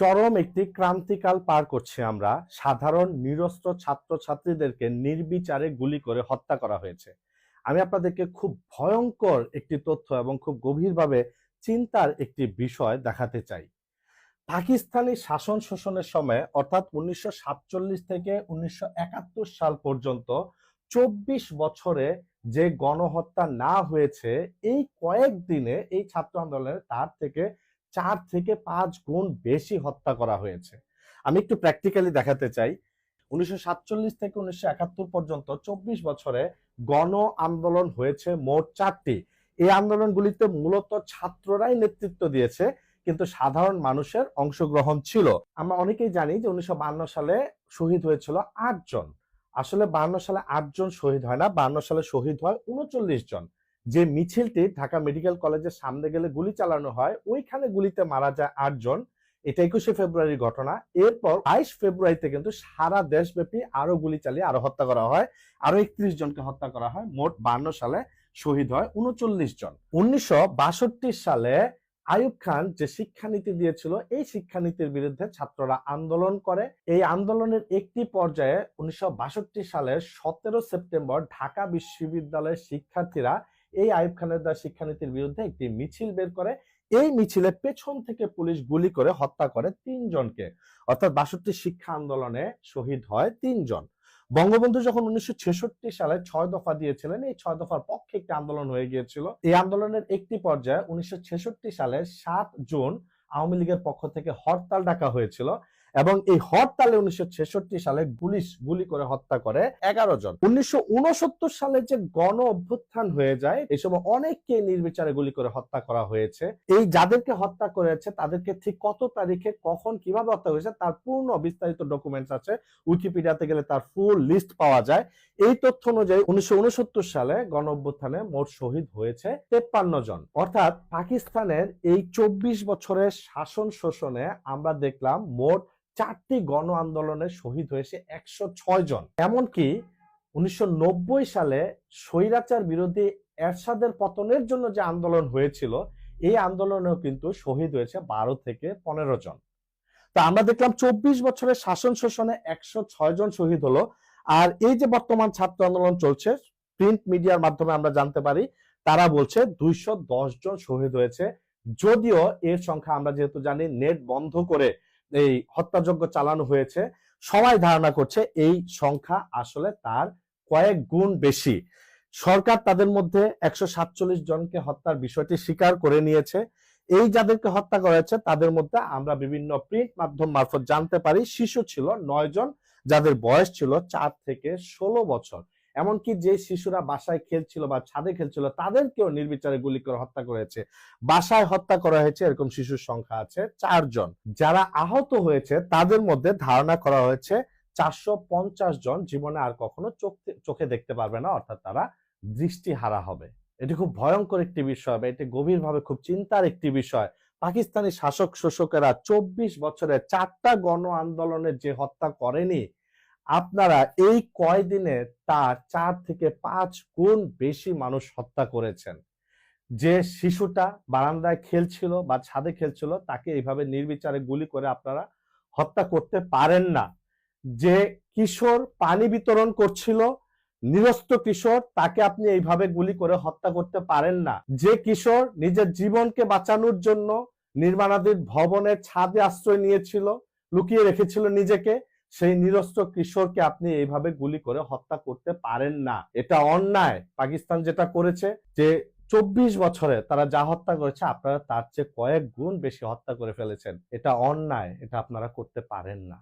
চরম একটি ক্রান্তিকাল পার করছি আমরা। সাধারণ নিরস্ত্র ছাত্রছাত্রীদেরকে নির্বিচারে গুলি করে হত্যা করা হয়েছে। আমি আপনাদেরকে খুব ভয়ঙ্কর একটি তথ্য এবং খুব গভীরভাবে চিন্তার একটি বিষয় দেখাতে চাই। পাকিস্তানি শাসন শোষণের সময় অর্থাৎ 1947 থেকে 1971 সাল পর্যন্ত 24 বছরে যে গণহত্যা না হয়েছে, এই কয়েকদিনে এই ছাত্র আন্দোলনে তার থেকে 4 থেকে 5 গুণ বেশি হত্যা করা হয়েছে। আমি একটু প্র্যাকটিক্যালি দেখাতে চাই। 1947 থেকে 1971 পর্যন্ত 24 বছরে গণ আন্দোলন হয়েছে মোট 4টি। এই আন্দোলনগুলিতে মূলত ছাত্ররাই নেতৃত্ব দিয়েছে, কিন্তু সাধারণ মানুষের অংশগ্রহণ ছিল। আমরা অনেকেই জানি যে 1952 সালে শহীদ হয়েছিল 8 জন। আসলে 52 সালে 8 জন শহীদ হয় না, 52 সালে শহীদ হয় 39 জন। যে মিছিলটি ঢাকা মেডিকেল কলেজের সামনে গেলে গুলি চালানো হয়, ওইখানে গুলিতে মারা যায় 8 জন। এটা 21শে ফেব্রুয়ারির ঘটনা। এরপর 22 ফেব্রুয়ারিতে কিন্তু সারা দেশব্যাপী আরো গুলি চালিয়ে আরো হত্যা করা হয়, আরো 31 জনকে হত্যা করা হয়। মোট 52 সালে শহীদ হয় 39 জন। 1962 সালে আইয়ুব খান যে শিক্ষানীতি দিয়েছিল, এই শিক্ষানীতির বিরুদ্ধে ছাত্ররা আন্দোলন করে। এই আন্দোলনের একটি পর্যায়ে 1962 সালের 17 সেপ্টেম্বর ঢাকা বিশ্ববিদ্যালয়ের শিক্ষার্থীরা এই আইয়ুব খানের দেওয়া শিক্ষানীতির বিরুদ্ধে একটি মিছিল বের করে। এই মিছিলে পেছন থেকে পুলিশ গুলি করে হত্যা করে 3 জনকে। অর্থাৎ 62 শিক্ষা আন্দোলনে শহীদ হয় 3 জন। বঙ্গবন্ধু যখন 1966 সালে 6 দফা দিয়েছিলেন, এই 6 দফার পক্ষে একটি আন্দোলন হয়ে গিয়েছিল। এই আন্দোলনের একটি পর্যায়ে 1966 সালে 7 জুন আওয়ামী লীগের পক্ষ থেকে হরতাল ডাকা হয়েছিল এবং এই হরতালে 1966 সালে পুলিশ গুলি করে হত্যা করে 11 জন। 1969 সালে যে গণ অভ্যুত্থান হয়ে যায়, এই সময় অনেককে নির্বিচারে গুলি করে হত্যা করা হয়েছে। এই যাদেরকে হত্যা করেছে তাদেরকে ঠিক কত তারিখে কখন কিভাবে হত্যা হয়েছে তার পূর্ণ বিস্তারিত ডকুমেন্টস আছে। উইকিপিডিয়াতে গেলে তার ফুল লিস্ট পাওয়া যায়। এই তথ্য অনুযায়ী 1969 সালে গণ অভ্যুত্থানে মোট শহীদ হয়েছে 53 জন। অর্থাৎ পাকিস্তানের এই 24 বছরের শাসন শোষণে আমরা দেখলাম মোট 4টি গণ আন্দোলনে শহীদ হয়েছে 106 জন। এমনকি 1990 সালে স্বৈরাচার বিরোধী এরশাদের পতনের জন্য যে আন্দোলন হয়েছিল, এই আন্দোলনেও কিন্তু শহীদ হয়েছে 12 থেকে 15 জন। তা আমরা দেখলাম 24 বছরের শাসন শোষণে 106 জন শহীদ হলো। আর এই যে বর্তমান ছাত্র আন্দোলন চলছে, প্রিন্ট মিডিয়ার মাধ্যমে আমরা জানতে পারি তারা বলছে 210 জন শহীদ হয়েছে। যদিও এর সংখ্যা আমরা যেহেতু জানি নেট বন্ধ করে এই হত্যাযজ্ঞ চালানো হয়েছে, সবাই ধারণা করছে এই সংখ্যা আসলে তার কয়েক গুণ বেশি। সরকার তাদের মধ্যে 147 জনকে হত্যার বিষয়টি স্বীকার করে নিয়েছে। এই যাদেরকে হত্যা করেছে তাদের মধ্যে আমরা বিভিন্ন প্রিন্ট মাধ্যম মারফত জানতে পারি শিশু ছিল 9 জন, যাদের বয়স ছিল 4 থেকে 16 বছর। এমনকি যে শিশুরা বাসায় খেলছিল বা ছাদে খেলছিল তাদেরকেও নির্বিচারে গুলি করে হত্যা করেছে। বাসায় হত্যা করা হয়েছে এরকম শিশুর সংখ্যা আছে 4 জন। যারা আহত হয়েছে তাদের মধ্যে ধারণা করা হয়েছে 450 জন জীবনে আর কখনো চোখে দেখতে পারবে না, অর্থাৎ তারা দৃষ্টিহারা হবে। এটি খুব ভয়ঙ্কর একটি বিষয় বা এটি গভীরভাবে খুব চিন্তার একটি বিষয়। পাকিস্তানি শাসক শোষকেরা 24 বছরে 4টা গণ আন্দোলনের যে হত্যা করেনি, আপনারা এই কয়দিনে তার 4 থেকে 5 গুণ বেশি মানুষ হত্যা করেছেন। যে শিশুটা বারান্দায় খেলছিল বা ছাদে খেলছিল তাকে এইভাবে নির্বিচারে গুলি করে আপনারা হত্যা করতে পারেন না। যে কিশোর পানি বিতরণ করছিল, নিরস্ত্র কিশোর, তাকে আপনি এইভাবে গুলি করে হত্যা করতে পারেন না। যে কিশোর নিজের জীবনকে বাঁচানোর জন্য নির্মাণাধীন ভবনের ছাদে আশ্রয় নিয়েছিল, লুকিয়ে রেখেছিল নিজেকে, সেই নিরস্ত্র কিশোরকে আপনি এইভাবে গুলি করে হত্যা করতে পারেন না। এটা অন্যায়। পাকিস্তান যেটা করেছে, যে 24 বছরে তারা যা হত্যা করেছে আপনারা তার চেয়ে কয়েক গুণ বেশি হত্যা করে ফেলেছেন। এটা অন্যায়, এটা আপনারা করতে পারেন না।